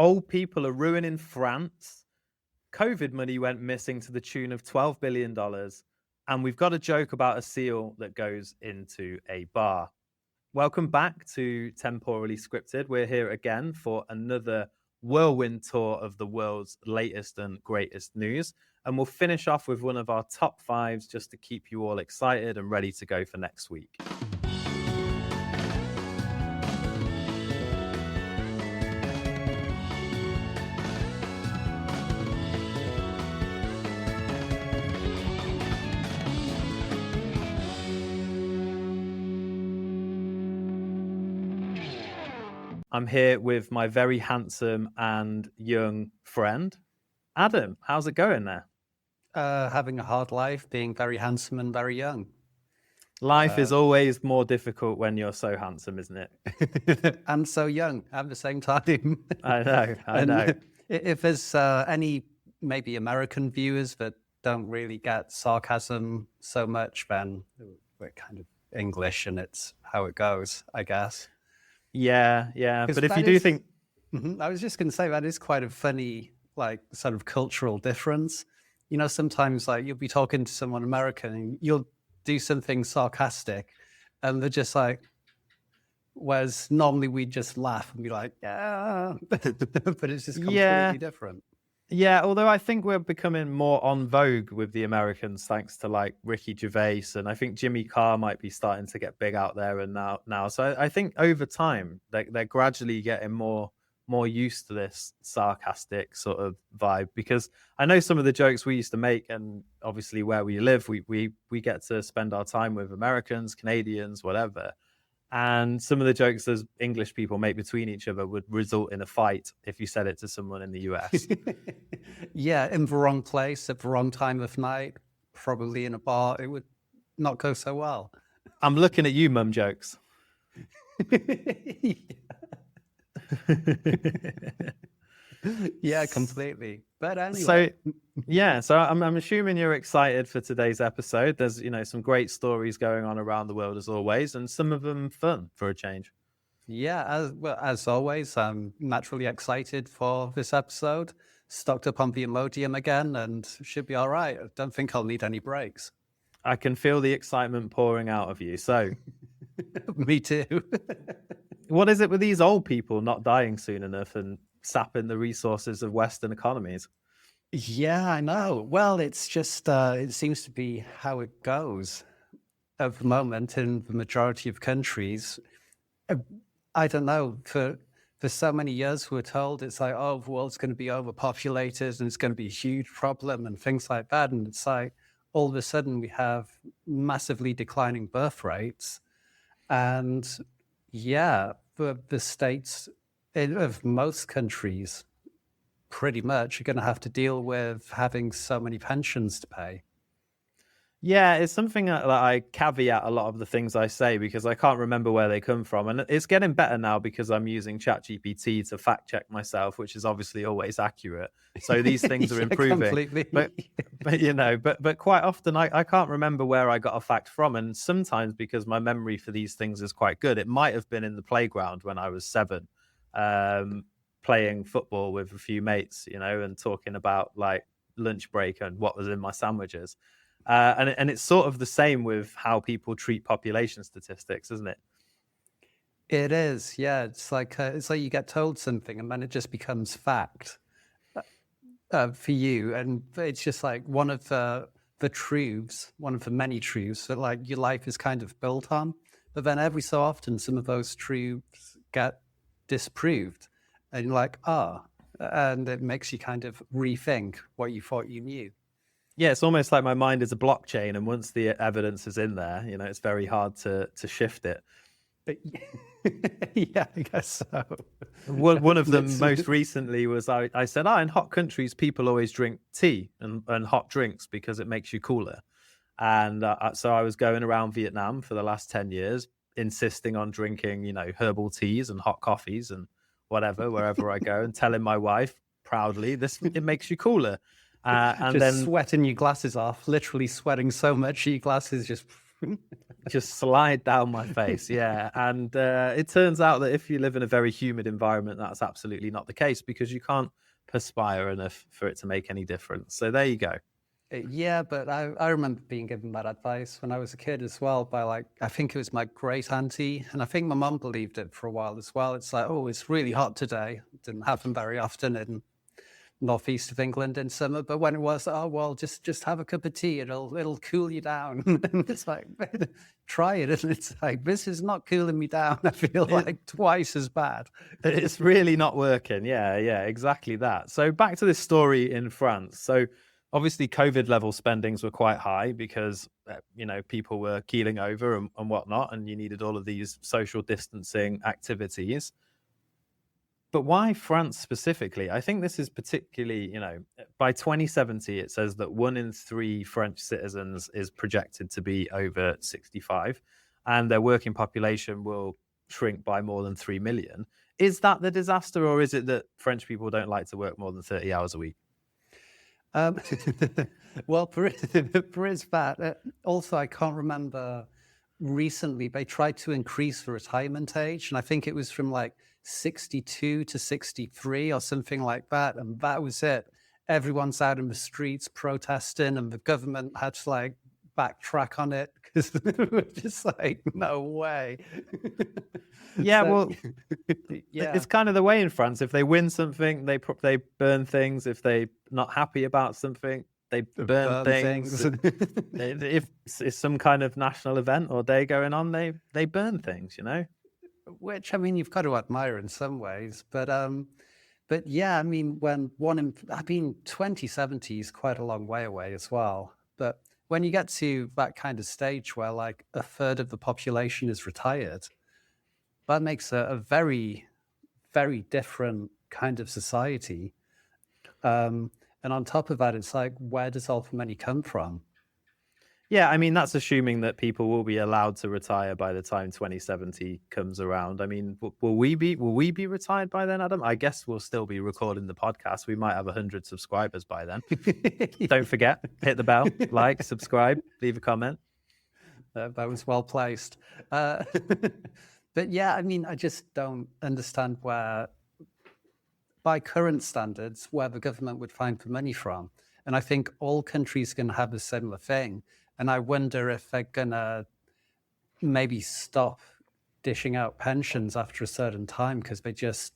Old people are ruining France. COVID money went missing to the tune of $12 billion. And we've got a joke about a seal that goes into a bar. Welcome back to Temporally Scripted. We're here again for another whirlwind tour of the world's latest and greatest news. And we'll finish off with one of our top fives just to keep you all excited and ready to go for next week. I'm here with my very handsome and young friend, Adam. How's it going there? Having a hard life, being very handsome and very young. Life is always more difficult when you're so handsome, isn't it? And so young at the same time. I know. If there's any maybe American viewers that don't really get sarcasm so much, then we're kind of English and it's how it goes, I guess. Yeah. But if you do think... I was just going to say that is quite a funny, like, sort of cultural difference. You know, sometimes like you'll be talking to someone American and you'll do something sarcastic and they're just like, whereas normally we just laugh and be like, yeah, but it's just completely different. Yeah, although I think we're becoming more on vogue with the Americans thanks to like Ricky Gervais, and I think Jimmy Carr might be starting to get big out there and now. So I think over time they're gradually getting more used to this sarcastic sort of vibe, because I know some of the jokes we used to make, and obviously where we live, we get to spend our time with Americans, Canadians, whatever. And some of the jokes as English people make between each other would result in a fight if you said it to someone in the US. Yeah, in the wrong place at the wrong time of night, probably in a bar, it would not go so well. I'm looking at you, mum jokes. Yeah, completely. But anyway. So I'm assuming you're excited for today's episode. There's, some great stories going on around the world as always, and some of them fun for a change. Yeah, as always, I'm naturally excited for this episode. Stocked up on the Imodium again and should be all right. I don't think I'll need any breaks. I can feel the excitement pouring out of you. So Me too. What is it with these old people not dying soon enough and sapping the resources of Western economies? Yeah, I know. Well, it's just, it seems to be how it goes at the moment in the majority of countries. I don't know, for so many years we're told it's like, oh, the world's going to be overpopulated and it's going to be a huge problem and things like that. And it's like, all of a sudden we have massively declining birth rates. And yeah, the states of most countries pretty much are going to have to deal with having so many pensions to pay. Yeah, it's something that I caveat a lot of the things I say because I can't remember where they come from. And it's getting better now because I'm using ChatGPT to fact check myself, which is obviously always accurate. So these things are improving. Completely. But quite often I can't remember where I got a fact from. And sometimes because my memory for these things is quite good, it might have been in the playground when I was 7, playing football with a few mates, and talking about like lunch break and what was in my sandwiches. And it's sort of the same with how people treat population statistics, isn't it? It is, yeah. It's like you get told something and then it just becomes fact for you, and it's just like one of the truths, one of the many truths that like your life is kind of built on. But then every so often, some of those truths get disproved, and you're like, and it makes you kind of rethink what you thought you knew. Yeah, it's almost like my mind is a blockchain, and once the evidence is in there, it's very hard to shift it. Yeah, I guess so. One of them most recently was I said, in hot countries, people always drink tea and hot drinks because it makes you cooler. And so I was going around Vietnam for the last 10 years, insisting on drinking, herbal teas and hot coffees and whatever, wherever I go, and telling my wife proudly, it makes you cooler. And just then sweating your glasses off, literally sweating so much your glasses just Just slide down my face, yeah. And it turns out that if you live in a very humid environment, that's absolutely not the case, because you can't perspire enough for it to make any difference. So there you go. Yeah, but I remember being given that advice when I was a kid as well by, like, I think it was my great auntie, and I think my mum believed it for a while as well. It's like, oh, it's really hot today. It didn't happen very often in northeast of England in summer, but when it was, oh well, just have a cup of tea. It'll cool you down. And it's like, try it, and it's like, this is not cooling me down. I feel It, like twice as bad. it's really not working. Yeah, yeah, exactly that. So back to this story in France. So obviously COVID level spendings were quite high because people were keeling over and whatnot, and you needed all of these social distancing activities. But why France specifically? I think this is particularly, by 2070, it says that 1 in 3 French citizens is projected to be over 65, and their working population will shrink by more than 3 million. Is that the disaster, or is it that French people don't like to work more than 30 hours a week? Um, well, for his that. Also, I can't remember. Recently, they tried to increase the retirement age, and I think it was from like 62 to 63 or something like that. And that was it. Everyone's out in the streets protesting, and the government had to like backtrack on it because they were just like, no way. Yeah, So, well, yeah, it's kind of the way in France. If they win something, they burn things. If they're not happy about something, they burn burn things. things. If it's some kind of national event or day going on, they burn things. Which, I mean, you've got to admire in some ways, but yeah, I mean, 2070 is quite a long way away as well. But when you get to that kind of stage where like a third of the population is retired, that makes a very, very different kind of society. And on top of that, it's like, where does all the money come from? Yeah, I mean, that's assuming that people will be allowed to retire by the time 2070 comes around. I mean, will we be retired by then, Adam? I guess we'll still be recording the podcast. We might have 100 subscribers by then. Don't forget, hit the bell, like, subscribe, leave a comment. That was well placed. But yeah, I mean, I just don't understand where, by current standards, where the government would find the money from. And I think all countries can have a similar thing. And I wonder if they're going to maybe stop dishing out pensions after a certain time because they just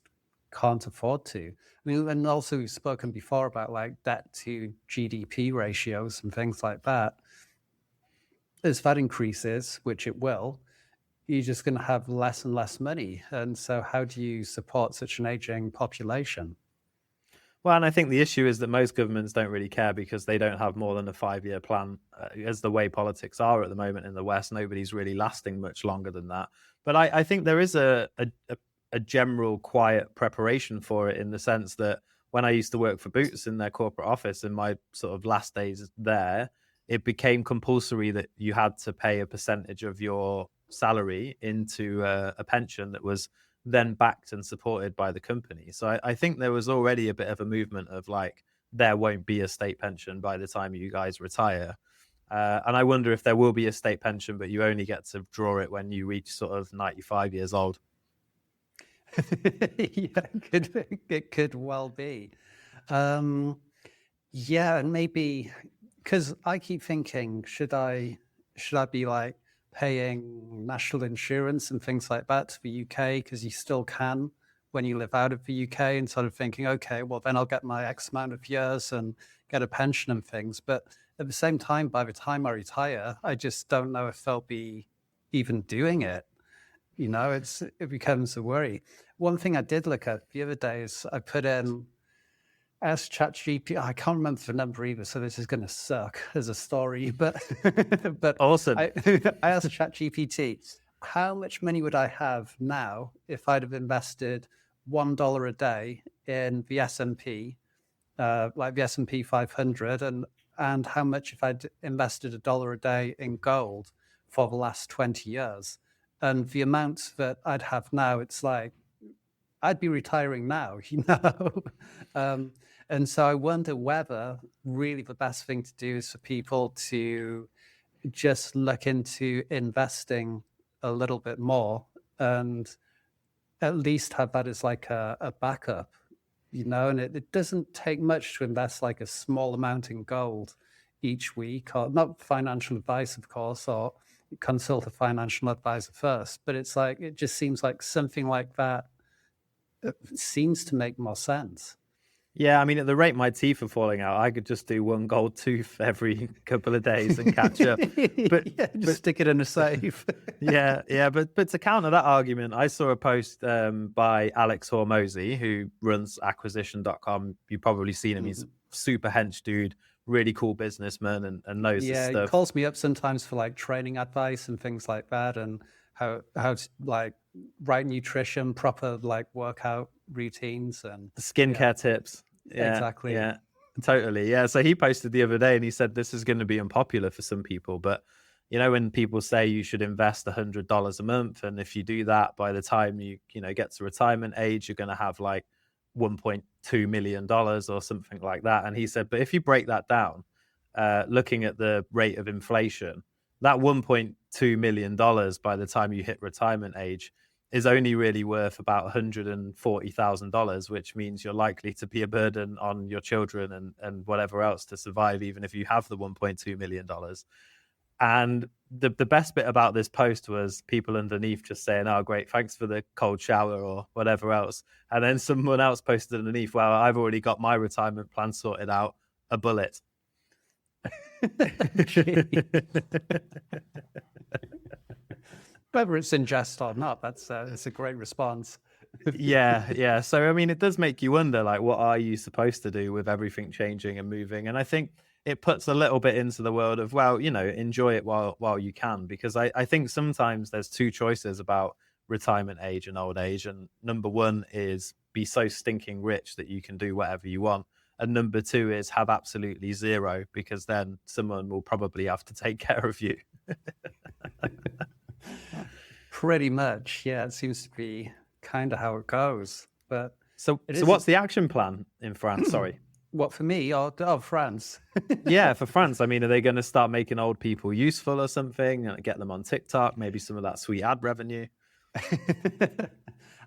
can't afford to. I mean, and also we've spoken before about like debt to GDP ratios and things like that. As that increases, which it will, you're just going to have less and less money. And so how do you support such an aging population? Well, and I think the issue is that most governments don't really care because they don't have more than a 5-year plan. As the way politics are at the moment in the West, nobody's really lasting much longer than that. But I think there is a general quiet preparation for it, in the sense that when I used to work for Boots in their corporate office in my sort of last days there, it became compulsory that you had to pay a percentage of your salary into a pension that was then backed and supported by the company. So I think there was already a bit of a movement of like, there won't be a state pension by the time you guys retire. And I wonder if there will be a state pension, but you only get to draw it when you reach sort of 95 years old. Yeah, it could well be. Yeah, and maybe because I keep thinking, should I be like paying national insurance and things like that to the UK because you still can when you live out of the UK, and sort of thinking, okay, well then I'll get my X amount of years and get a pension and things. But at the same time, by the time I retire, I just don't know if they'll be even doing it. It becomes a worry. One thing I did look at the other day is I put in, asked ChatGPT. I can't remember the number either, so this is going to suck as a story. But but Awesome. I asked ChatGPT, how much money would I have now if I'd have invested $1 a day in the S&P, like the S&P 500, and how much if I'd invested $1 a day in gold for the last 20 years. And the amount that I'd have now, it's like, I'd be retiring now, And so I wonder whether really the best thing to do is for people to just look into investing a little bit more and at least have that as like a backup, and it doesn't take much to invest like a small amount in gold each week, or not financial advice, of course, or consult a financial advisor first. But it's like, it just seems like something like that seems to make more sense. Yeah, I mean, at the rate my teeth are falling out, I could just do one gold tooth every couple of days and catch up. Just stick it in a safe. Yeah, but to counter that argument, I saw a post by Alex Hormozy, who runs acquisition.com. You've probably seen him. He's a super hench dude, really cool businessman, and knows his stuff. He calls me up sometimes for like training advice and things like that, and how to like right nutrition, proper like workout routines, and skincare tips. Yeah, exactly. Yeah, totally. Yeah. So he posted the other day and he said this is going to be unpopular for some people, but when people say you should invest $100 a month, and if you do that, by the time you get to retirement age, you're going to have like $1.2 million or something like that. And he said, but if you break that down, looking at the rate of inflation, that $1.2 million by the time you hit retirement age is only really worth about $140,000, which means you're likely to be a burden on your children and whatever else to survive, even if you have the $1.2 million. And the best bit about this post was people underneath just saying, oh, great, thanks for the cold shower or whatever else. And then someone else posted underneath, well, I've already got my retirement plan sorted out, a bullet. Whether it's in jest or not, that's a great response. Yeah. So, I mean, it does make you wonder, like, what are you supposed to do with everything changing and moving? And I think it puts a little bit into the world of, well, enjoy it while you can, because I think sometimes there's two choices about retirement age and old age. And number one is be so stinking rich that you can do whatever you want. And number two is have absolutely zero, because then someone will probably have to take care of you. Pretty much. Yeah, it seems to be kind of how it goes. But so what's the action plan in France? Sorry. What, for me or France? Yeah, for France. I mean, are they going to start making old people useful or something and get them on TikTok? Maybe some of that sweet ad revenue.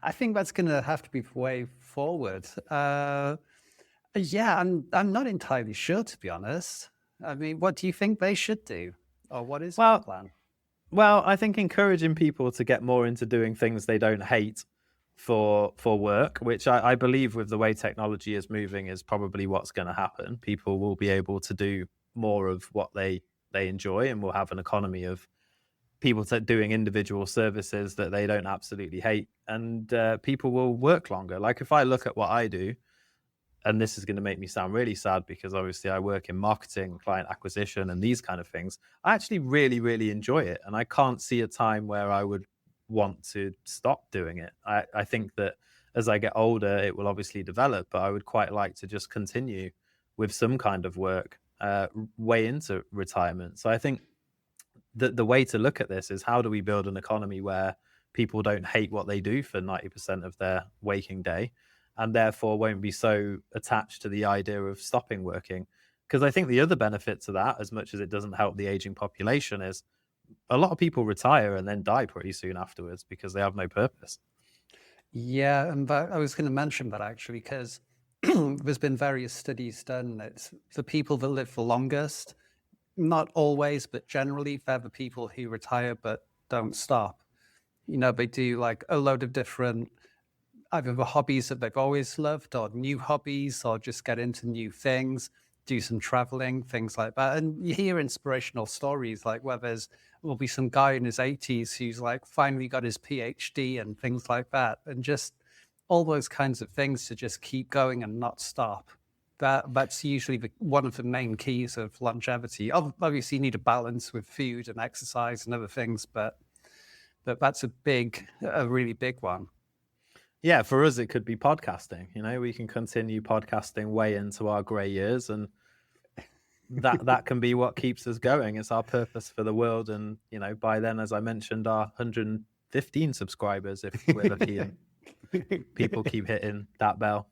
I think that's going to have to be the way forward. Yeah, I'm not entirely sure, to be honest. I mean, what do you think they should do? Or what is their plan? Well, I think encouraging people to get more into doing things they don't hate for work, which I believe with the way technology is moving is probably what's going to happen. People will be able to do more of what they enjoy, and we'll have an economy of people doing individual services that they don't absolutely hate, and people will work longer. Like if I look at what I do, and this is going to make me sound really sad because obviously I work in marketing, client acquisition, and these kind of things. I actually really, really enjoy it. And I can't see a time where I would want to stop doing it. I think that as I get older, it will obviously develop, but I would quite like to just continue with some kind of work way into retirement. So I think that the way to look at this is, how do we build an economy where people don't hate what they do for 90% of their waking day, and therefore won't be so attached to the idea of stopping working? Because I think the other benefit to that, as much as it doesn't help the aging population, is a lot of people retire and then die pretty soon afterwards because they have no purpose. Yeah, and I was going to mention that actually, because there's been various studies done. It's the people that live the longest, not always, but generally, they're the people who retire but don't stop. They do like a load of different, either the hobbies that they've always loved, or new hobbies, or just get into new things, do some traveling, things like that. And you hear inspirational stories like where will be some guy in his 80s who's like finally got his PhD and things like that. And just all those kinds of things to just keep going and not stop. That's usually one of the main keys of longevity. Obviously, you need a balance with food and exercise and other things, but that's a really big one. Yeah, for us, it could be podcasting. We can continue podcasting way into our grey years, and that can be what keeps us going. It's our purpose for the world. And, by then, as I mentioned, our 115 subscribers, if we're lucky, and people keep hitting that bell.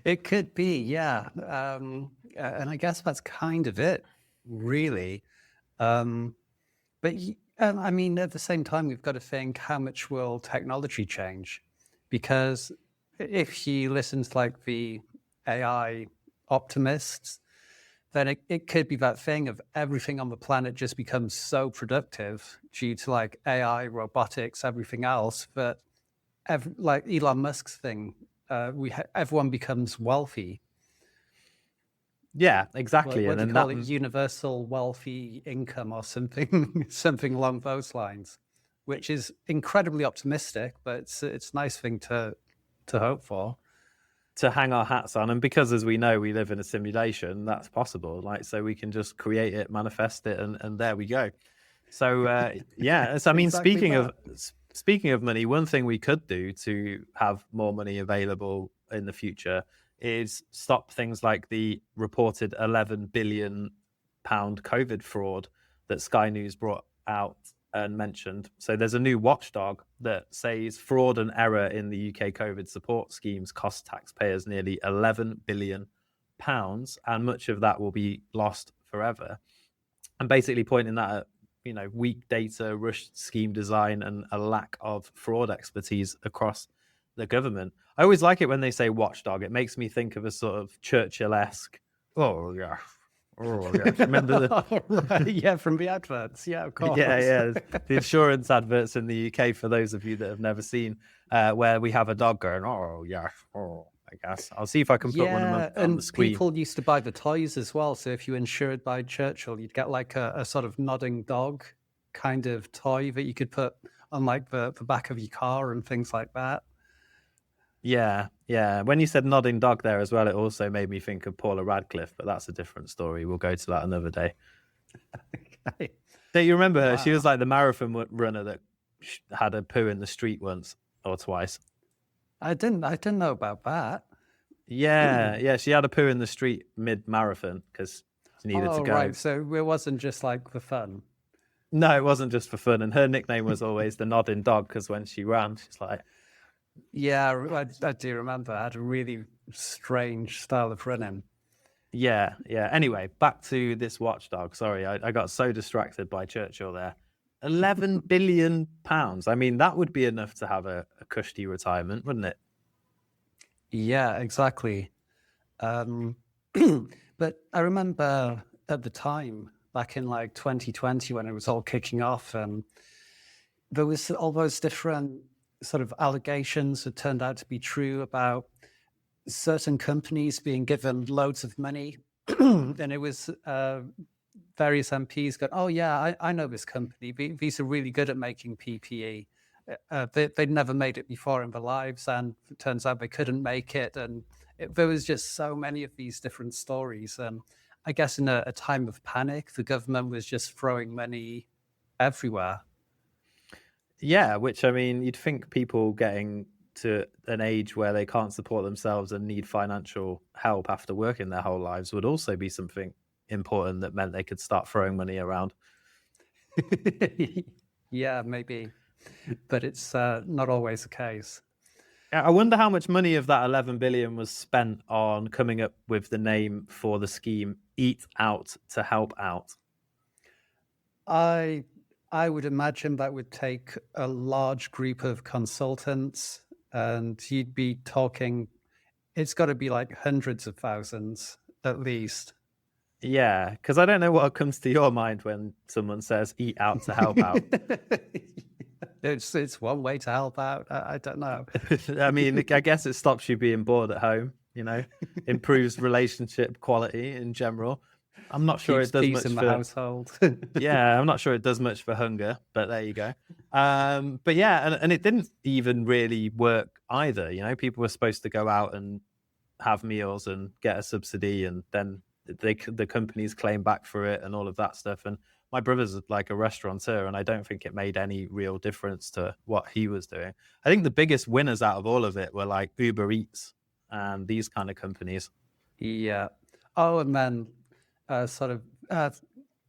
It could be, yeah. And I guess that's kind of it, really. Um, but I mean, at the same time, we've got to think, how much will technology change? Because if you listen to like the AI optimists, then it could be that thing of everything on the planet just becomes so productive due to like AI, robotics, everything else, that like Elon Musk's thing, everyone becomes wealthy. Yeah, exactly. What And do you then call that it? Universal wealthy income or something, something along those lines, which is incredibly optimistic, but it's a nice thing to hope for. to hang our hats on, and because as we know we live in a simulation, that's possible, like, so we can just create it, manifest it, and there we go. So yeah, so I mean, Exactly that. speaking of money, one thing we could do to have more money available in the future is stop things like the reported 11 billion pound COVID fraud that Sky News brought out and mentioned. So there's a new watchdog that says fraud and error in the UK COVID support schemes cost taxpayers nearly 11 billion pounds, and much of that will be lost forever. And basically pointing that at, weak data, rushed scheme design, and a lack of fraud expertise across the government. I always like it when they say watchdog. It makes me think of a sort of Churchill-esque, oh yeah, oh yeah. Remember the Right, yeah, from the adverts. Yeah, of course. yeah, the insurance adverts in the UK, for those of you that have never seen, where we have a dog going, oh yeah, oh. I guess I'll see if I can put one of them Yeah, on the and screen. people used to buy the toys as well. So if you insured by Churchill, you'd get like a sort of nodding dog kind of toy that you could put on like the back of your car and things like that. Yeah, yeah. When you said nodding dog there as well, it also made me think of Paula Radcliffe, but that's a different story. We'll go to that another day. Okay. Do you remember her? She was Wow. like the marathon runner that had a poo in the street once or twice. I didn't know about that. Yeah, yeah. She had a poo in the street mid marathon because she needed to Oh, go. right. So it wasn't just like for fun. No, it wasn't just for fun. And her nickname was always the nodding dog because when she ran, she's like, Yeah, I do remember. I had a really strange style of running. yeah, yeah. Anyway, back to this watchdog. Sorry, I got so distracted by Churchill there. 11 billion pounds. I mean, that would be enough to have a cushy retirement, wouldn't it? Yeah, exactly. Um, but I remember at the time, back in like 2020, when it was all kicking off, and there was all those different sort of allegations that turned out to be true about certain companies being given loads of money. And it was various MPs going, oh, yeah, I know this company. These are really good at making PPE. They'd never made it before in their lives, and it turns out they couldn't make it. And there was just so many of these different stories. And I guess in a time of panic, the government was just throwing money everywhere. Yeah, which I mean, you'd think people getting to an age where they can't support themselves and need financial help after working their whole lives would also be something important that meant they could start throwing money around. Yeah, maybe, but it's not always the case. I wonder how much money of that 11 billion was spent on coming up with the name for the scheme, Eat Out to Help Out. I I would imagine that would take a large group of consultants, and you'd be talking. It's got to be like hundreds of thousands at least. Yeah, because I don't know what comes to your mind when someone says eat out to help out. It's one way to help out. I don't know. I mean, I guess it stops you being bored at home, improves relationship quality in general. I'm not sure Keeps it does peace much in the for, household. yeah, I'm not sure it does much for hunger, but there you go. But yeah, and it didn't even really work either. People were supposed to go out and have meals and get a subsidy, and then the companies claim back for it and all of that stuff. And my brother's like a restaurateur, and I don't think it made any real difference to what he was doing. I think the biggest winners out of all of it were like Uber Eats and these kind of companies. Yeah. Oh, and then sort of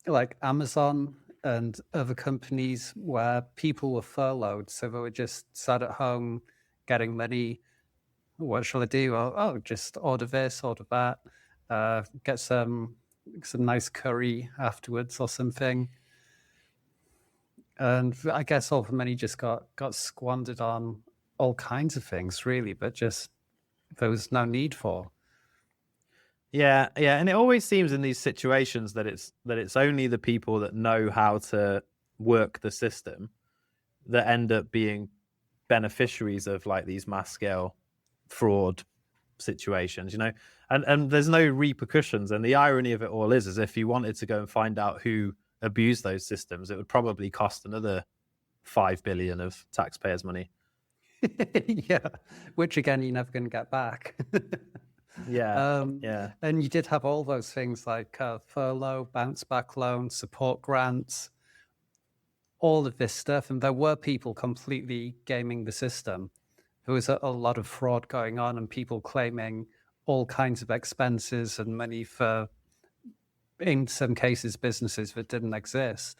like Amazon and other companies where people were furloughed, so they were just sat at home getting money. What shall I do? Oh, just order this, order that, get some nice curry afterwards or something. And I guess all the money just got squandered on all kinds of things, really, but just there was no need for. Yeah, yeah, and it always seems in these situations that it's only the people that know how to work the system that end up being beneficiaries of like these mass scale fraud situations, and there's no repercussions. And the irony of it all is if you wanted to go and find out who abused those systems, it would probably cost another 5 billion of taxpayers' money. Yeah, which again you're never going to get back. Yeah. And you did have all those things like furlough, bounce back loans, support grants, all of this stuff. And there were people completely gaming the system. There was a lot of fraud going on and people claiming all kinds of expenses and money for, in some cases, businesses that didn't exist.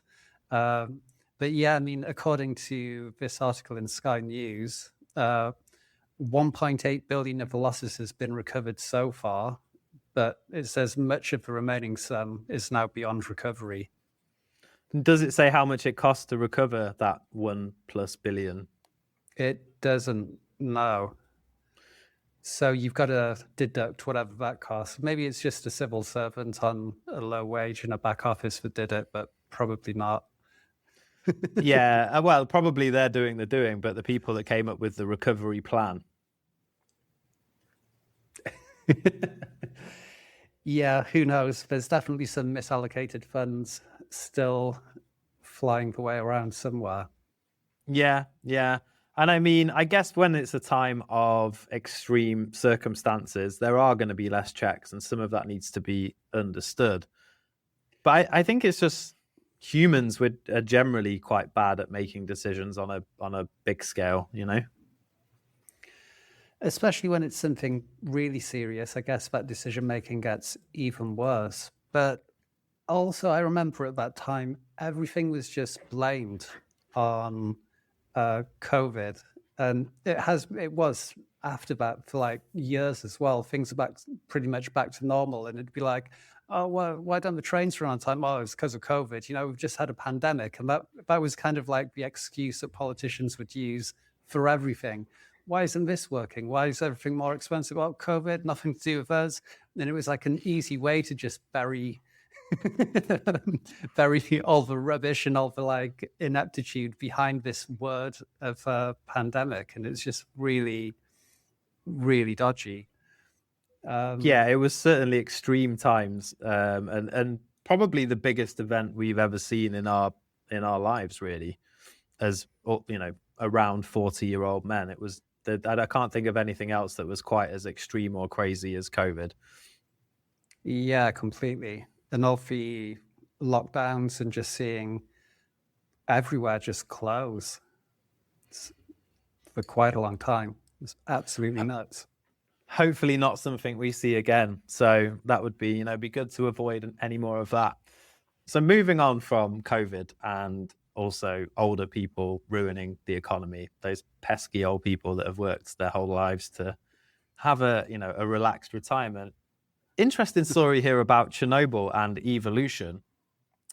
But yeah, I mean, according to this article in Sky News, 1.8 billion of the losses has been recovered so far, but it says much of the remaining sum is now beyond recovery. Does it say how much it costs to recover that 1+ billion? It doesn't, no. So you've got to deduct whatever that costs. Maybe it's just a civil servant on a low wage in a back office that did it, but probably not. Yeah, well, probably they're doing the doing, but the people that came up with the recovery plan. Yeah, who knows? There's definitely some misallocated funds still flying the way around somewhere. Yeah, yeah. And I mean, I guess when it's a time of extreme circumstances, there are going to be less checks, and some of that needs to be understood. But I think it's just humans are generally quite bad at making decisions on a big scale, Especially when it's something really serious. I guess that decision making gets even worse. But also, I remember at that time, everything was just blamed on COVID, and it was after that for like years as well. Things are pretty much back to normal, and it'd be like, oh, well, why don't the trains run on time? Oh, it's because of COVID. We've just had a pandemic, and that was kind of like the excuse that politicians would use for everything. Why isn't this working? Why is everything more expensive? Well, COVID, nothing to do with us. And it was like an easy way to just bury all the rubbish and all the like ineptitude behind this word of pandemic. And it's just really, really dodgy. Yeah, it was certainly extreme times, and probably the biggest event we've ever seen in our lives, really, as around 40-year-old men. It was I can't think of anything else that was quite as extreme or crazy as COVID. Yeah, completely. And all the lockdowns and just seeing everywhere just close for quite a long time. It's absolutely nuts. Hopefully not something we see again. So that would be, be good to avoid any more of that. So moving on from COVID and also older people ruining the economy, those pesky old people that have worked their whole lives to have a relaxed retirement. Interesting story here about Chernobyl and evolution.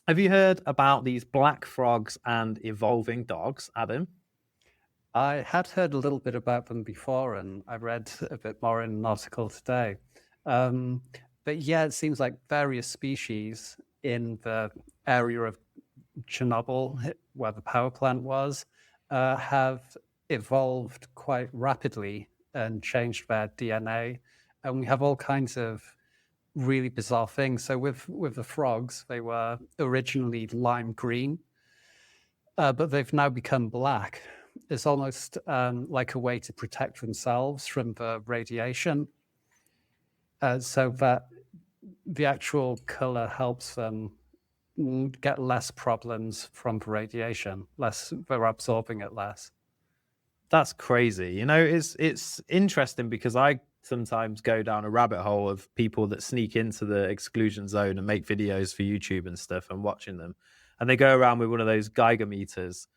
Have you heard about these black frogs and evolving dogs, Adam? I had heard a little bit about them before, and I read a bit more in an article today. But yeah, it seems like various species in the area of Chernobyl, where the power plant was, have evolved quite rapidly and changed their DNA. And we have all kinds of really bizarre things. So with the frogs, they were originally lime green, but they've now become black. It's almost like a way to protect themselves from the radiation, so that the actual color helps them get less problems from the radiation. They're absorbing it less. That's crazy. It's interesting because I sometimes go down a rabbit hole of people that sneak into the exclusion zone and make videos for YouTube and stuff and watching them. And they go around with one of those Geiger meters.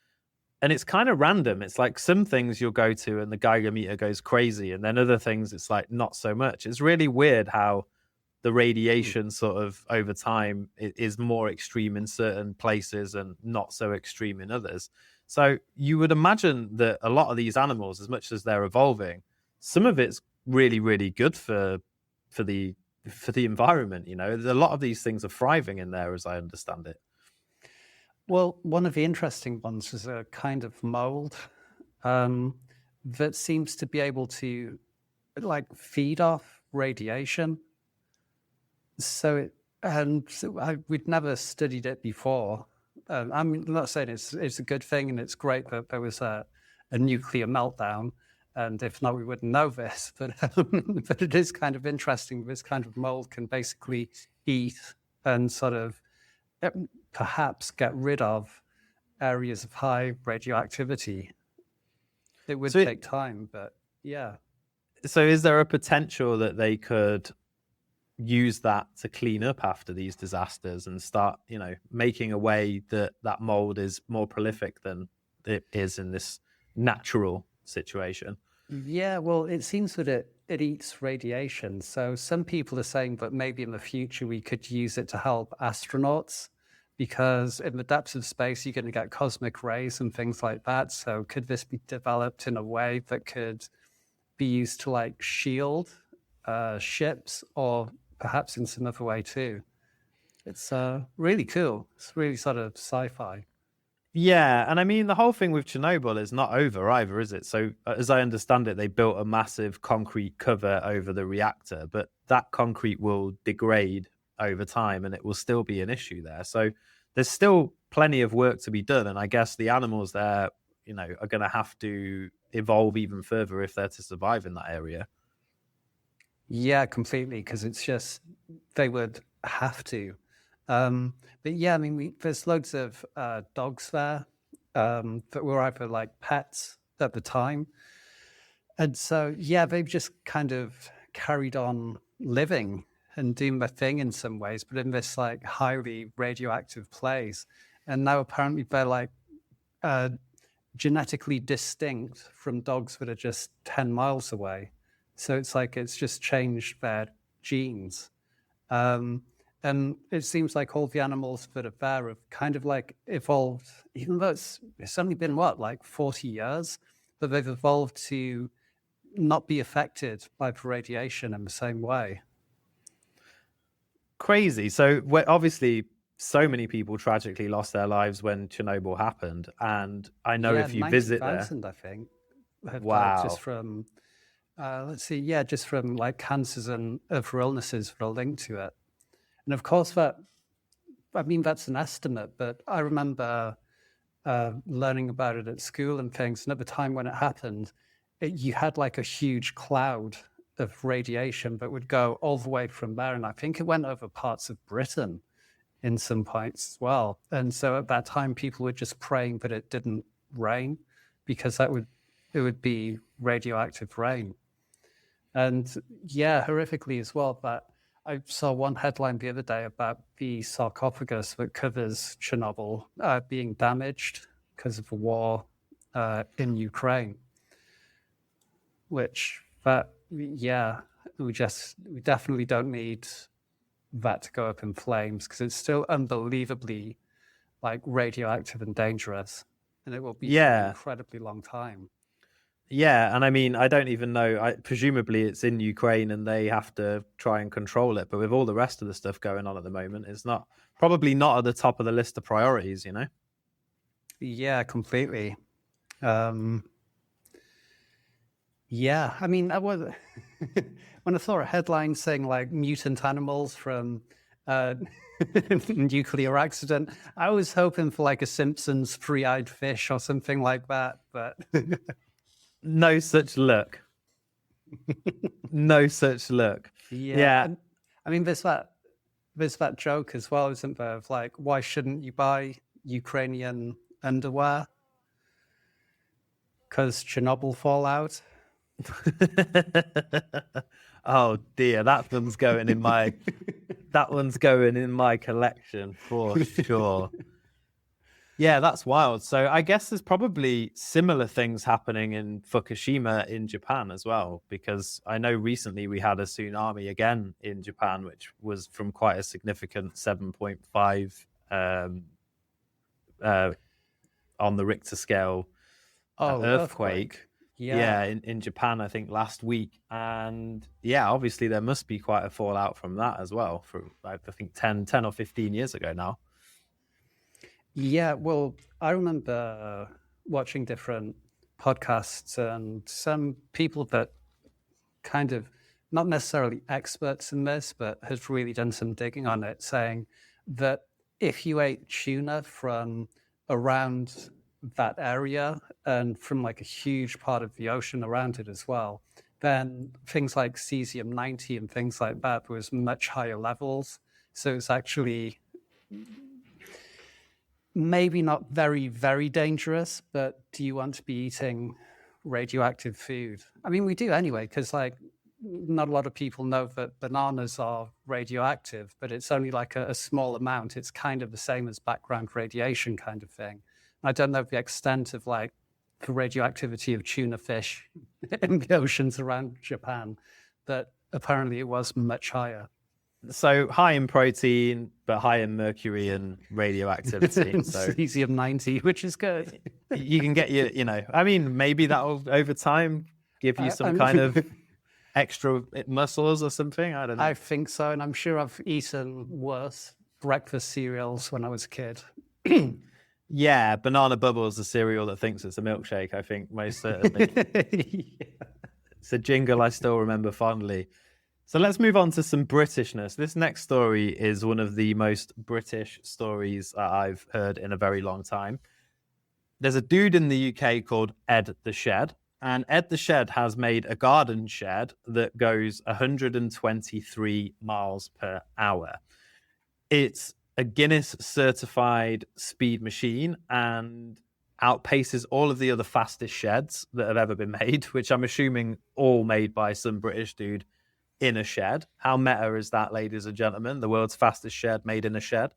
And it's kind of random. It's like some things you'll go to and the Geiger meter goes crazy. And then other things, it's like not so much. It's really weird how the radiation sort of over time is more extreme in certain places and not so extreme in others. So you would imagine that a lot of these animals, as much as they're evolving, some of it's really, really good for the environment. You know, a lot of these things are thriving in there, as I understand it. Well, one of the interesting ones is a kind of mold that seems to be able to like feed off radiation. So we'd never studied it before. I'm not saying it's a good thing and it's great that there was a nuclear meltdown, and if not, we wouldn't know this. But but it is kind of interesting. This kind of mold can basically eat and sort of perhaps get rid of areas of high radioactivity. It would take time, but yeah. So is there a potential that they could use that to clean up after these disasters and start, you know, making a way that that mold is more prolific than it is in this natural situation? Yeah, well, it seems that it eats radiation. So some people are saying that maybe in the future we could use it to help astronauts, because in the depths of space you're going to get cosmic rays and things like that. So could this be developed in a way that could be used to like shield ships, or perhaps in some other way too? It's really cool. It's really sort of sci-fi. Yeah, and I mean, the whole thing with Chernobyl is not over either, is it? So, as I understand it, they built a massive concrete cover over the reactor, but that concrete will degrade over time and it will still be an issue there. So, there's still plenty of work to be done. And I guess the animals there, you know, are going to have to evolve even further if they're to survive in that area. Yeah, completely, because it's just they would have to. But yeah, I mean, there's loads of dogs there that were either like pets at the time. And so, yeah, they've just kind of carried on living and doing their thing in some ways, but in this like highly radioactive place. And now apparently they're like genetically distinct from dogs that are just 10 miles away. So it's like it's just changed their genes. And it seems like all the animals that are there have kind of like evolved, even though it's only been what, like 40 years, but they've evolved to not be affected by the radiation in the same way. Crazy. So obviously, so many people tragically lost their lives when Chernobyl happened, and I know if you visit there, 90,000, I think, have died just wow, from, let's see, yeah, just from like cancers and other illnesses that are linked to it. And of course, that's an estimate, but I remember learning about it at school and things. And at the time when it happened, you had like a huge cloud of radiation that would go all the way from there. And I think it went over parts of Britain in some points as well. And so at that time, people were just praying that it didn't rain, because it would be radioactive rain. And yeah, horrifically as well, but I saw one headline the other day about the sarcophagus that covers Chernobyl being damaged because of the war in Ukraine. Which, yeah, we definitely don't need that to go up in flames, because it's still unbelievably like radioactive and dangerous, and it will be for an incredibly long time. Yeah, and I mean, I don't even know. Presumably, it's in Ukraine, and they have to try and control it. But with all the rest of the stuff going on at the moment, it's probably not at the top of the list of priorities. You know? Yeah, completely. Yeah, I mean, when I saw a headline saying like mutant animals from nuclear accident, I was hoping for like a Simpsons three-eyed fish or something like that, but. No such luck. No such luck. Yeah. And, I mean, there's that joke as well, isn't there? Of like, why shouldn't you buy Ukrainian underwear? Because Chernobyl fallout. Oh dear, that one's going in my collection for sure. Yeah, that's wild. So I guess there's probably similar things happening in Fukushima in Japan as well, because I know recently we had a tsunami again in Japan, which was from quite a significant 7.5 uh, on the Richter scale Oh, earthquake. earthquake. Yeah, Yeah. in Japan, I think last week. And yeah, obviously there must be quite a fallout from that as well, from I think 10 or 15 years ago now. Yeah, well, I remember watching different podcasts and some people that kind of not necessarily experts in this, but has really done some digging on it, saying that if you ate tuna from around that area and from like a huge part of the ocean around it as well, then things like cesium 90 and things like that was much higher levels. So it's actually maybe not very, very dangerous, but do you want to be eating radioactive food? I mean, we do anyway, because like not a lot of people know that bananas are radioactive, but it's only like a small amount. It's kind of the same as background radiation kind of thing. I don't know the extent of like the radioactivity of tuna fish in the oceans around Japan, but apparently it was much higher. So high in protein, but high in mercury and radioactivity. So Cesium 90, which is good. you can get I mean, maybe that'll over time give you some kind of extra muscles or something. I don't know. I think so, and I'm sure I've eaten worse breakfast cereals when I was a kid. Yeah, Banana Bubbles, the cereal that thinks it's a milkshake, I think most certainly. Yeah. It's a jingle I still remember fondly. So let's move on to some Britishness. This next story is one of the most British stories I've heard in a very long time. There's a dude in the UK called Ed the Shed, and Ed the Shed has made a garden shed that goes 123 miles per hour. It's a Guinness certified speed machine and outpaces all of the other fastest sheds that have ever been made, which I'm assuming all made by some British dude in a shed. How meta is that, ladies and gentlemen? The world's fastest shed made in a shed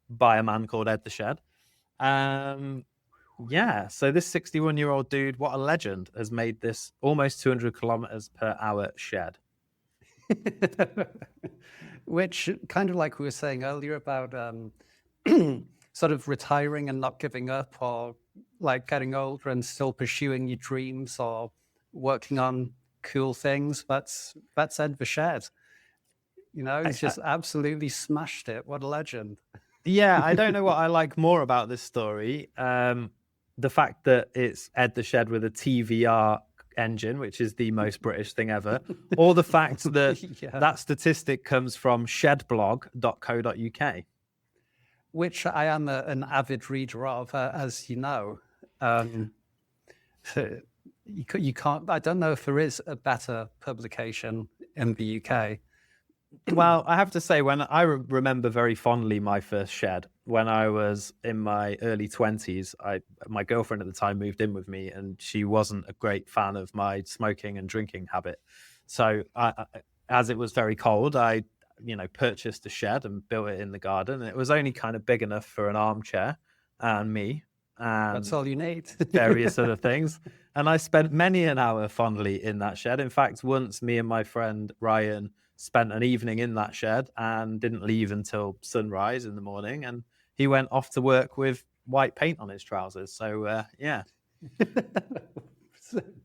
by a man called Ed the Shed. Yeah, so this 61-year-old dude, what a legend, has made this almost 200 kilometers per hour shed. Which, kind of like we were saying earlier about sort of retiring and not giving up, or like getting older and still pursuing your dreams or working on cool things. That's Ed the Shed. You know, he's just absolutely smashed it. What a legend. Yeah, I don't know what I like more about this story. The fact that it's Ed the Shed with a TVR engine, which is the most British thing ever, or the fact that that statistic comes from shedblog.co.uk. Which I am an avid reader of, as you know. You can't, I don't know if there is a better publication in the UK. Well, I have to say, when I remember very fondly my first shed when I was in my early 20s. My girlfriend at the time moved in with me, and she wasn't a great fan of my smoking and drinking habit. So, as it was very cold, I purchased a shed and built it in the garden. And it was only kind of big enough for an armchair and me, and that's all you need. various other things. And I spent many an hour fondly in that shed. In fact, once me and my friend Ryan spent an evening in that shed and didn't leave until sunrise in the morning. And he went off to work with white paint on his trousers. So, yeah.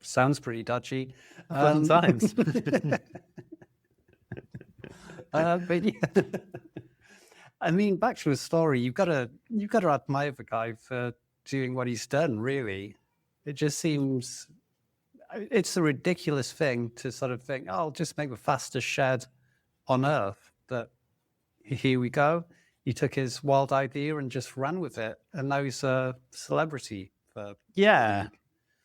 Sounds pretty dodgy. Fun times. But yeah. I mean, back to the story, you've got to admire the guy for doing what he's done, really. It just seems, it's a ridiculous thing to sort of think, oh, I'll just make the fastest shed on earth. But here we go. He took his wild idea and just ran with it. And now he's a celebrity. Yeah.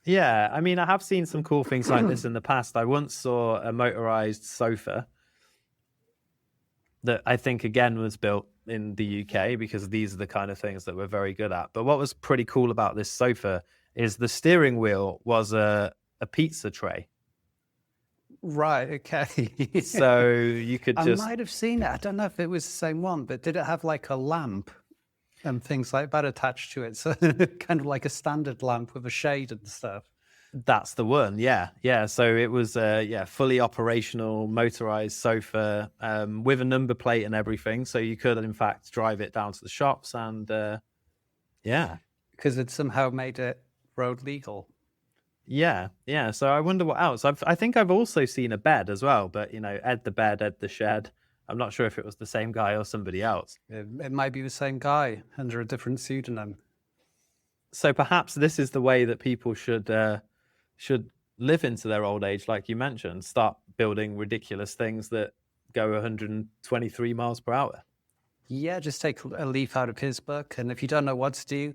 Yeah. I mean, I have seen some cool things like this in the past. I once saw a motorized sofa that I think, again, was built in the UK, because these are the kind of things that we're very good at. But what was pretty cool about this sofa is the steering wheel was a pizza tray. Right, okay. So you could just... I might have seen it. I don't know if it was the same one, but did it have like a lamp? and things like that attached to it. So kind of like a standard lamp with a shade and stuff. That's the one. Yeah. Yeah. So it was fully operational motorized sofa with a number plate and everything. So you could in fact drive it down to the shops and yeah. Because it somehow made it road legal. Yeah, yeah. So I wonder what else. I think I've also seen a bed as well, but Ed the bed, Ed the shed. I'm not sure if it was the same guy or somebody else. It might be the same guy under a different pseudonym. So perhaps this is the way that people should live into their old age, like you mentioned. Start building ridiculous things that go 123 miles per hour. Yeah, just take a leaf out of his book, and if you don't know what to do,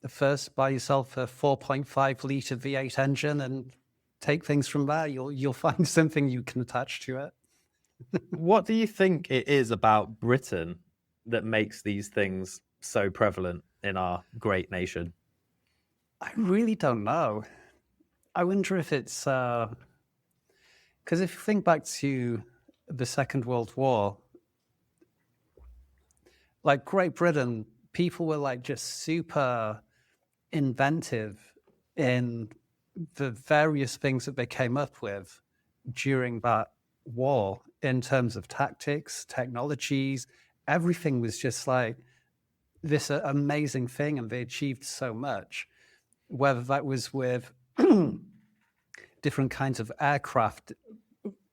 first buy yourself a 4.5 liter V8 engine and take things from there. You'll find something you can attach to it. What do you think it is about Britain that makes these things so prevalent in our great nation? I really don't know. I wonder if it's because if you think back to the Second World War, like Great Britain, people were like just super inventive in the various things that they came up with during that war in terms of tactics, technologies. Everything was just like this amazing thing, and they achieved so much, whether that was with different kinds of aircraft,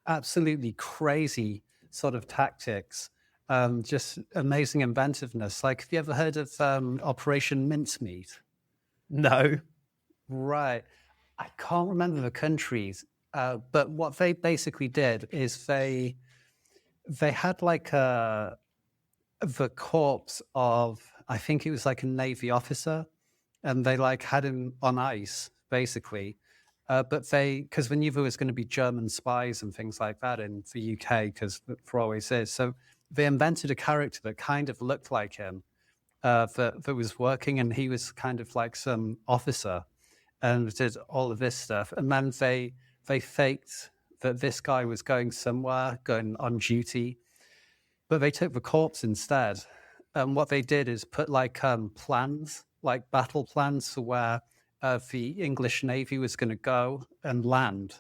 absolutely crazy sort of tactics, just amazing inventiveness. Like, have you ever heard of Operation Mincemeat? No. Right. I can't remember the countries, but what they basically did is they had like the corpse of, I think it was like a Navy officer, and they like had him on ice basically. But because they knew there was going to be German spies and things like that in the UK, because there always is. So they invented a character that kind of looked like him, that was working, and he was kind of like some officer and did all of this stuff. And then they faked that this guy was going somewhere, going on duty, but they took the corpse instead. And what they did is put like plans, like battle plans for where the English Navy was going to go and land.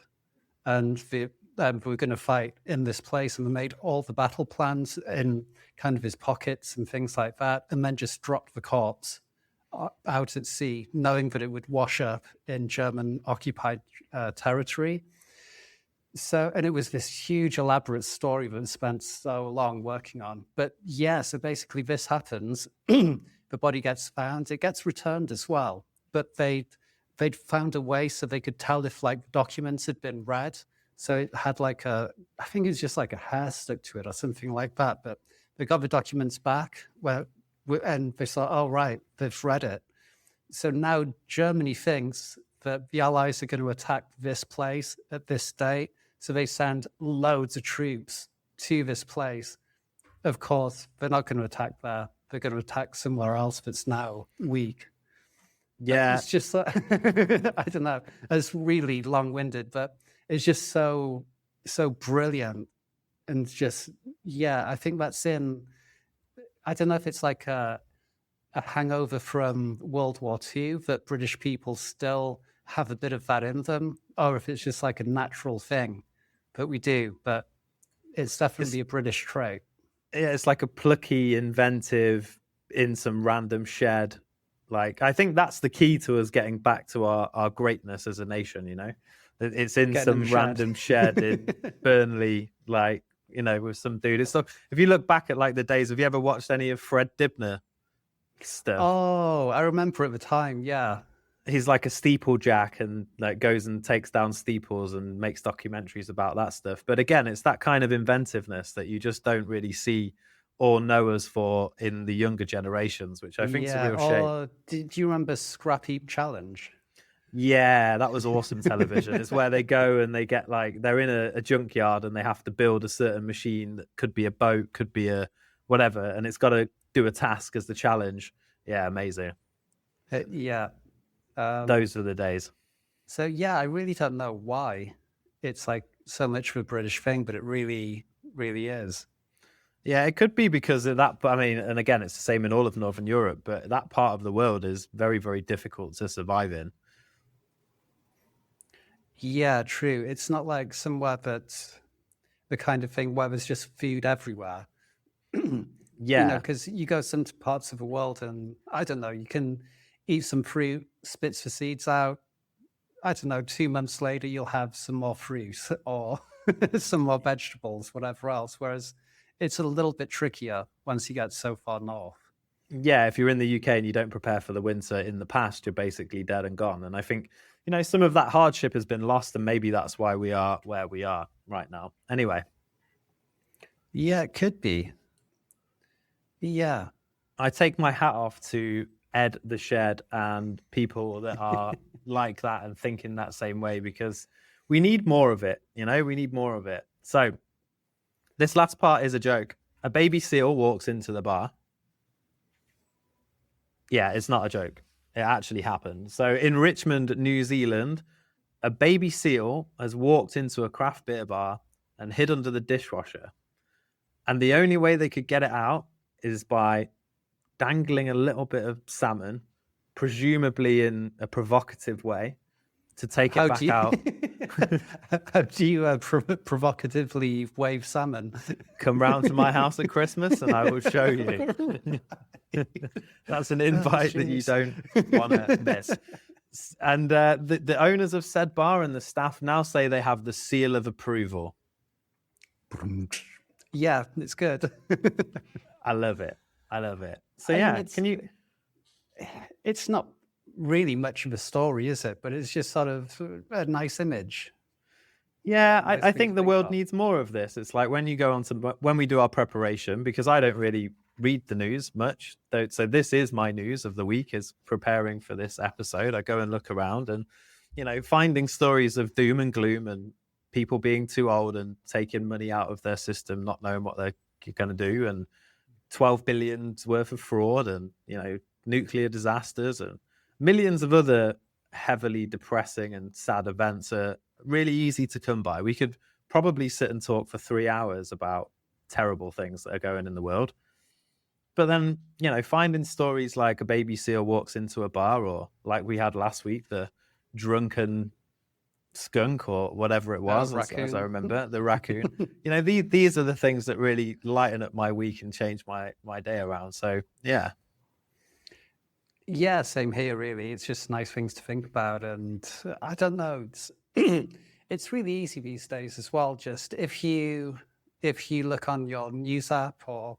And we were going to fight in this place, and they made all the battle plans in kind of his pockets and things like that, and then just dropped the corpse out at sea, knowing that it would wash up in German occupied territory. So, and it was this huge, elaborate story that spent so long working on. But yeah, so basically this happens, the body gets found, it gets returned as well. But they'd found a way so they could tell if like documents had been read. So it had like I think it was just like a hair stuck to it or something like that. But they got the documents back and they thought, oh, right, they've read it. So now Germany thinks that the Allies are going to attack this place at this date. So they send loads of troops to this place. Of course, they're not going to attack there. They're going to attack somewhere else that's now weak. Yeah. It's just, I don't know. It's really long-winded, but it's just so brilliant. And just, yeah, I think that's I don't know if it's like a hangover from World War II, that British people still have a bit of that in them, or if it's just like a natural thing that we do, but it's definitely a British trait. Yeah, it's like a plucky, inventive, in some random shed. Like, I think that's the key to us getting back to our greatness as a nation, It's in some random shed in Burnley, like, with some dude. It's like, if you look back at like the days, have you ever watched any of Fred Dibner stuff? Oh, I remember at the time, yeah. He's like a steeplejack and like goes and takes down steeples and makes documentaries about that stuff. But again, it's that kind of inventiveness that you just don't really see or know us for in the younger generations, which I think is a real shame. Do you remember Scrap Heap Challenge? Yeah, that was awesome television. It's where they go and they get like, they're in a junkyard and they have to build a certain machine that could be a boat, could be a whatever, and it's got to do a task as the challenge. Yeah, amazing. Yeah. Those are the days. So yeah, I really don't know why it's like so much of a British thing, but it really, really is. Yeah, it could be because of that. But I mean, and again, it's the same in all of Northern Europe, but that part of the world is very, very difficult to survive in. Yeah, true. It's not like somewhere that's the kind of thing where there's just food everywhere. Yeah, Because you go some parts of the world and I don't know, you can eat some fruit, spits the seeds out. I don't know, 2 months later, you'll have some more fruit or some more vegetables, whatever else. Whereas it's a little bit trickier once you get so far north. yeah. If you're in the UK and you don't prepare for the winter in the past, you're basically dead and gone. And I think, some of that hardship has been lost, and maybe that's why we are where we are right now. Anyway, Yeah, it could be. Yeah. I take my hat off to Ed the Shed and people that are like that and think in that same way, because we need more of it. We need more of it. So this last part is a joke. A baby seal walks into the bar. Yeah, it's not a joke. It actually happened. So in Richmond, New Zealand, a baby seal has walked into a craft beer bar and hid under the dishwasher. And the only way they could get it out is by dangling a little bit of salmon, presumably in a provocative way, to take it How back do you, out. how do you provocatively wave salmon? Come round to my house at Christmas and I will show you. That's an invite that you don't want to miss. And the owners of said bar and the staff now say they have the seal of approval. Yeah, it's good. I love it. I love it. So I mean, yeah, can you? It's not really much of a story, is it? But it's just sort of a nice image. Yeah, Nice I thing to think the think world of. needs more of this. It's like when you go on to when we do our preparation, because I don't really read the news much. So this is my news of the week, is preparing for this episode. I go and look around and, finding stories of doom and gloom and people being too old and taking money out of their system, not knowing what they're going to do, and 12 billion worth of fraud, and, nuclear disasters and millions of other heavily depressing and sad events are really easy to come by. We could probably sit and talk for 3 hours about terrible things that are going in the world. But then, finding stories like a baby seal walks into a bar, or like we had last week, the drunken skunk or whatever it was, as I remember, the raccoon. These are the things that really lighten up my week and change my day around. So yeah. Yeah, same here, really. It's just nice things to think about. And I don't know, it's, it's really easy these days as well. Just if you look on your news app or,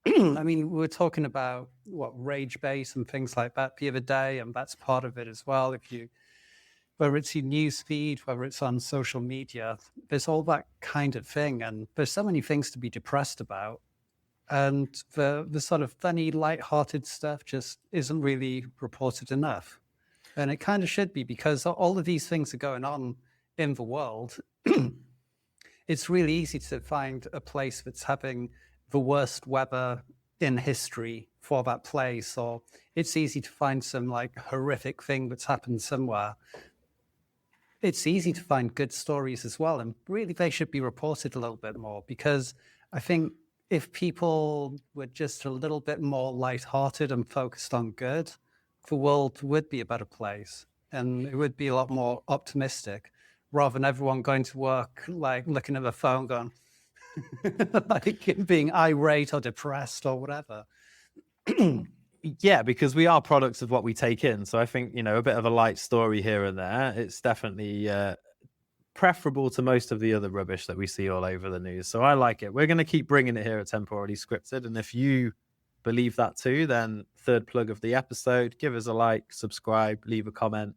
I mean, we were talking about rage base and things like that the other day, and that's part of it as well. Whether it's your news feed, whether it's on social media, there's all that kind of thing. And there's so many things to be depressed about. And the sort of funny, light-hearted stuff just isn't really reported enough. And it kind of should be, because all of these things are going on in the world. It's really easy to find a place that's having the worst weather in history for that place, or it's easy to find some horrific thing that's happened somewhere. It's easy to find good stories as well. And really, they should be reported a little bit more, because I think if people were just a little bit more lighthearted and focused on good, the world would be a better place, and it would be a lot more optimistic, rather than everyone going to work looking at their phone going being irate or depressed or whatever. Yeah, because we are products of what we take in. So I think, a bit of a light story here and there, it's definitely preferable to most of the other rubbish that we see all over the news. So I like it. We're going to keep bringing it here at Temporarily Scripted. And if you believe that too, then third plug of the episode, give us a like, subscribe, leave a comment.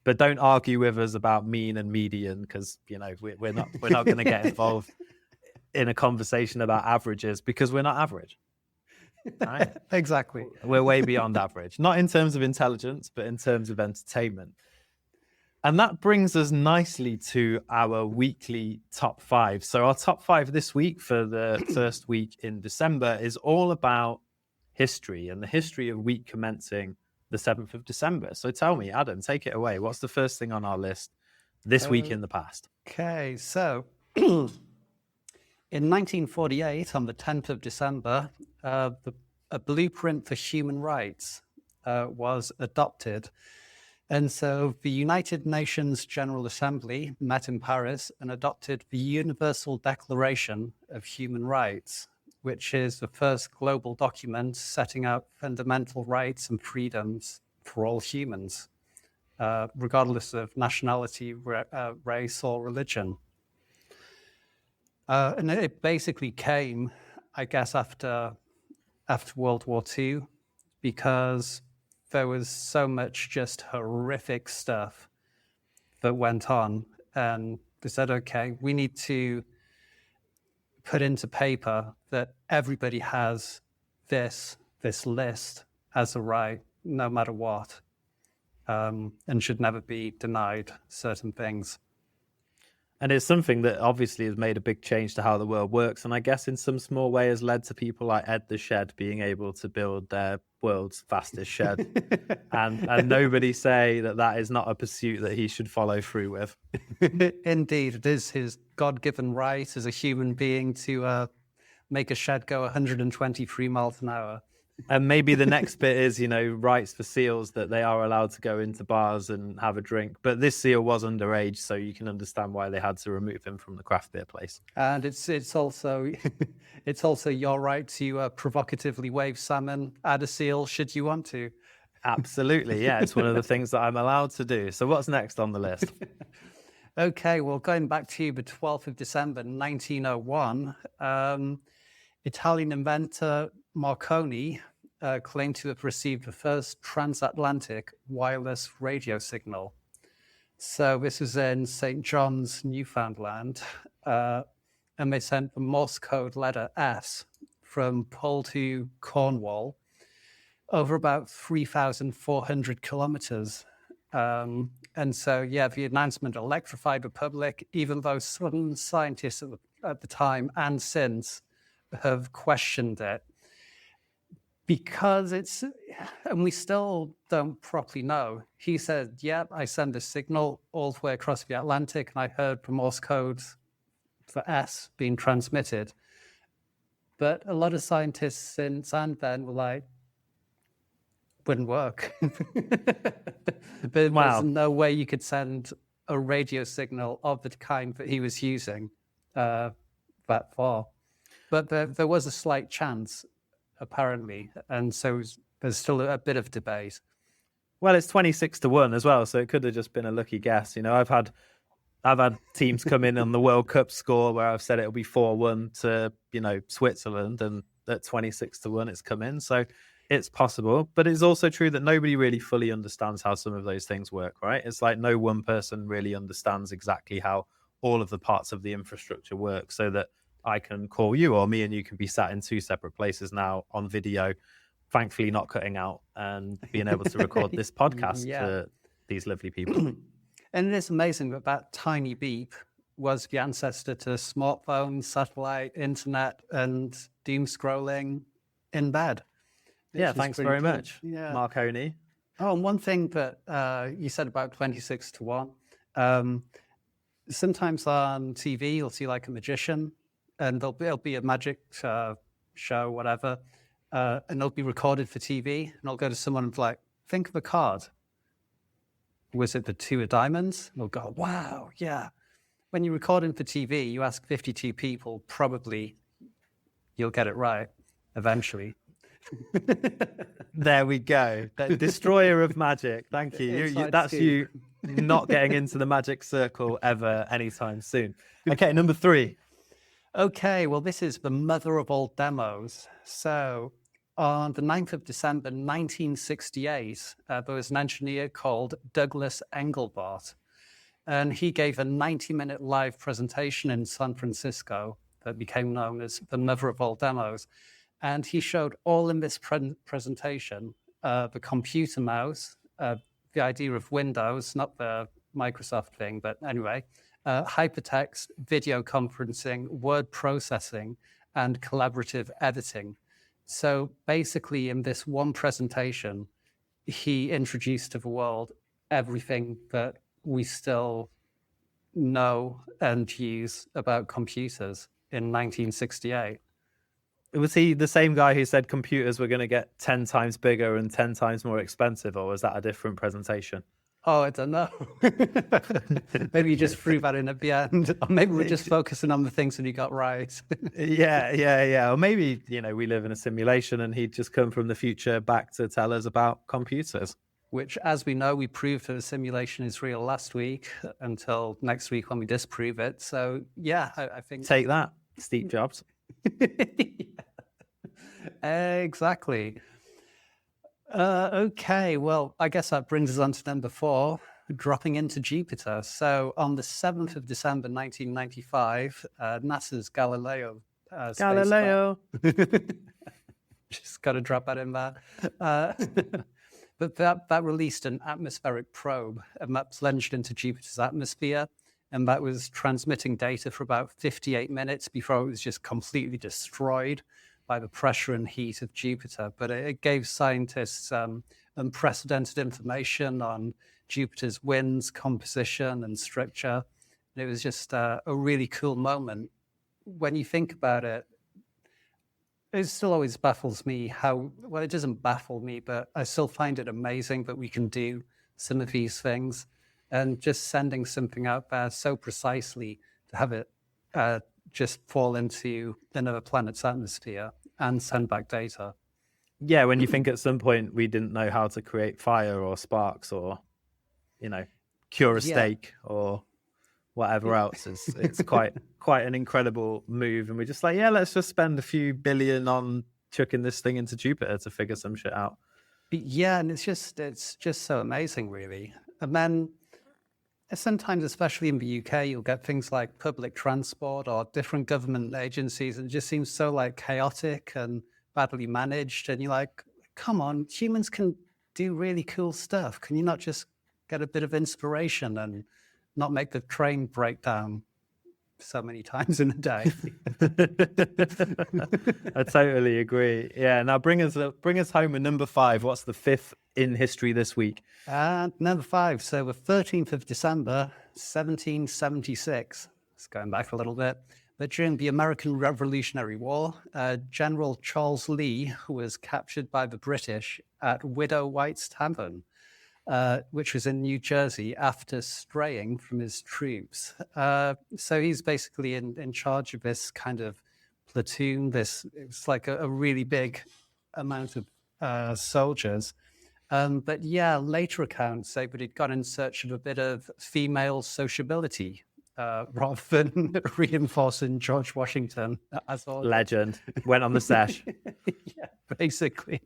But don't argue with us about mean and median, because, we're not going to get involved in a conversation about averages, because we're not average. Right? Exactly. We're way beyond average, not in terms of intelligence, but in terms of entertainment. And that brings us nicely to our weekly top 5. So our top 5 this week for the first week in December is all about history, and the history of week commencing the 7th of December. So tell me, Adam, take it away. What's the first thing on our list this week in the past? Okay, so In 1948, on the 10th of December, a blueprint for human rights was adopted. And so the United Nations General Assembly met in Paris and adopted the Universal Declaration of Human Rights, which is the first global document setting out fundamental rights and freedoms for all humans, regardless of nationality, race, or religion. And it basically came, I guess, after World War II, because there was so much just horrific stuff that went on. And they said, okay, we need to put into paper that everybody has this list as a right, no matter what, and should never be denied certain things. And it's something that obviously has made a big change to how the world works. And I guess in some small way has led to people like Ed the Shed being able to build their world's fastest shed. and nobody say that is not a pursuit that he should follow through with. Indeed, it is his God-given right as a human being to make a shed go 123 miles an hour. And maybe the next bit is, rights for seals, that they are allowed to go into bars and have a drink. But this seal was underage, so you can understand why they had to remove him from the craft beer place. And it's also it's also your right to provocatively wave salmon at a seal should you want to. Absolutely, yeah. It's one of the things that I'm allowed to do. So what's next on the list? Okay, well, going back to the 12th of December, 1901, Italian inventor Marconi claimed to have received the first transatlantic wireless radio signal. So this was in St. John's, Newfoundland, and they sent the Morse code letter S from Hull to Cornwall over about 3,400 kilometers. And so, yeah, the announcement electrified the public, even though some scientists at the time and since have questioned it. Because and we still don't properly know. He said, yeah, I sent a signal all the way across the Atlantic, and I heard the Morse code for S being transmitted. But a lot of scientists since and then were like, wouldn't work. But Wow. There's no way you could send a radio signal of the kind that he was using that far. But there was a slight chance, apparently, and so there's still a bit of debate. Well, it's 26-1 as well, so it could have just been a lucky guess. I've had teams come in on the World Cup score where I've said it'll be 4-1 to Switzerland, and at 26-1 it's come in. So it's possible, but it's also true that nobody really fully understands how some of those things work, right? It's like no one person really understands exactly how all of the parts of the infrastructure work, so that I can call you, or me and you can be sat in two separate places now on video, thankfully not cutting out, and being able to record this podcast for these lovely people. And it is amazing that tiny beep was the ancestor to smartphones, satellite, internet, and doom scrolling in bed. Yeah, thanks very much, Marconi. Oh, and one thing that you said about 26-1, sometimes on TV you'll see like a magician, and there'll be a magic show, whatever, and it'll be recorded for TV, and I'll go to someone and be like, think of a card. Was it the two of diamonds? And they'll go, wow, yeah. When you're recording for TV, you ask 52 people, probably you'll get it right eventually. There we go. The destroyer of magic. Thank you. That's you not getting into the magic circle ever anytime soon. Okay, number 3. Okay, well, this is the mother of all demos. So on the 9th of December, 1968, there was an engineer called Douglas Engelbart, and he gave a 90-minute live presentation in San Francisco that became known as the mother of all demos. And he showed all in this presentation, the computer mouse, the idea of Windows, not the Microsoft thing, but anyway, hypertext, video conferencing, word processing, and collaborative editing. So basically, in this one presentation, he introduced to the world everything that we still know and use about computers. in 1968. Was he the same guy who said computers were going to get 10 times bigger and 10 times more expensive, or was that a different presentation? Oh, I don't know. Maybe you just threw that in at the end. Or maybe we're just focusing on the things that he got right. Yeah. Or maybe, we live in a simulation and he'd just come from the future back to tell us about computers. Which, as we know, we proved that the simulation is real last week until next week when we disprove it. So, yeah, I think... Take that, Steve Jobs. Exactly. Okay, well, I guess that brings us on to number 4, dropping into Jupiter. So on the 7th of December, 1995, NASA's Galileo just got to drop that in there. But that released an atmospheric probe, and that plunged into Jupiter's atmosphere, and that was transmitting data for about 58 minutes before it was just completely destroyed by the pressure and heat of Jupiter. But it gave scientists unprecedented information on Jupiter's winds, composition, and structure. And it was just a really cool moment. When you think about it, it still always baffles me how, well, it doesn't baffle me, but I still find it amazing that we can do some of these things. And just sending something out there so precisely to have it just fall into another planet's atmosphere and send back data. Yeah, when you think at some point we didn't know how to create fire or sparks or, cure a steak or whatever else, it's quite an incredible move. And we're just like, yeah, let's just spend a few billion on chucking this thing into Jupiter to figure some shit out. Yeah, and it's just so amazing, really. And then sometimes, especially in the UK, you'll get things like public transport or different government agencies, and it just seems so chaotic and badly managed. And you're like, come on, humans can do really cool stuff. Can you not just get a bit of inspiration and not make the train break down so many times in a day? I totally agree. Yeah. Now bring us home with number 5. What's the 5th in history this week? And number 5. So the 13th of December, 1776. It's going back a little bit. But during the American Revolutionary War, General Charles Lee, who was captured by the British at Widow White's Tavern, which was in New Jersey, after straying from his troops. So he's basically in charge of this kind of platoon. It's like a really big amount of soldiers. But yeah, later accounts say that he'd gone in search of a bit of female sociability rather than reinforcing George Washington as all legend. Went on the sesh. Yeah, basically.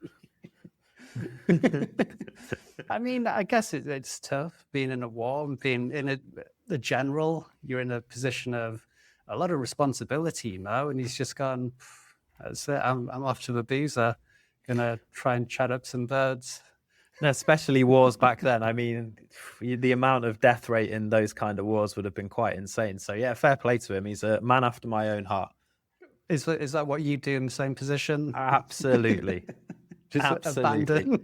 I mean, I guess it's tough being in a war and being in a general. You're in a position of a lot of responsibility, and he's just gone, that's it, I'm off to the boozer, gonna try and chat up some birds. And especially wars back then. I mean, the amount of death rate in those kind of wars would have been quite insane. So yeah, fair play to him. He's a man after my own heart. Is that what you do in the same position? Absolutely. Just absolutely.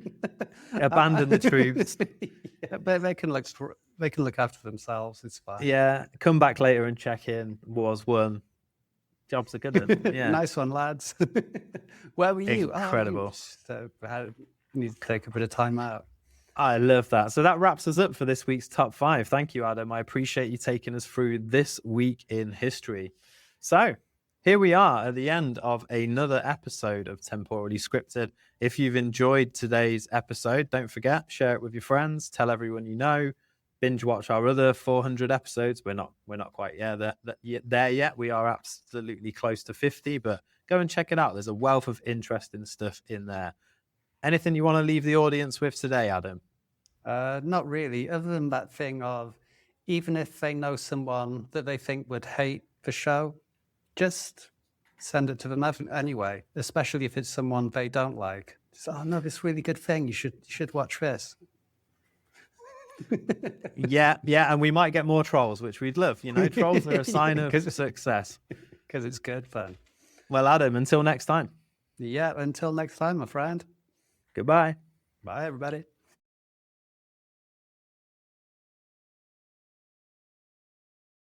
Abandon the troops. Yeah, but they can look after themselves. It's fine. Yeah, come back later and check in. War's won. Job's a good one. Yeah. Nice one, lads. Where were you? Incredible. Need to take a bit of time out. I love that. So that wraps us up for this week's top 5. Thank you, Adam. I appreciate you taking us through this week in history. So here we are at the end of another episode of Temporally Scripted. If you've enjoyed today's episode, don't forget, share it with your friends, tell everyone you know, binge watch our other 400 episodes. We're not quite there yet. We are absolutely close to 50, but go and check it out. There's a wealth of interesting stuff in there. Anything you want to leave the audience with today, Adam? Not really, other than that thing of, even if they know someone that they think would hate the show, just send it to them anyway, especially if it's someone they don't like. Just, oh no, this really good thing, you should watch this. yeah, and we might get more trolls, which we'd love. Trolls are a sign of success. Because it's good fun. Well, Adam, until next time. Yeah, until next time, my friend. Goodbye. Bye, everybody.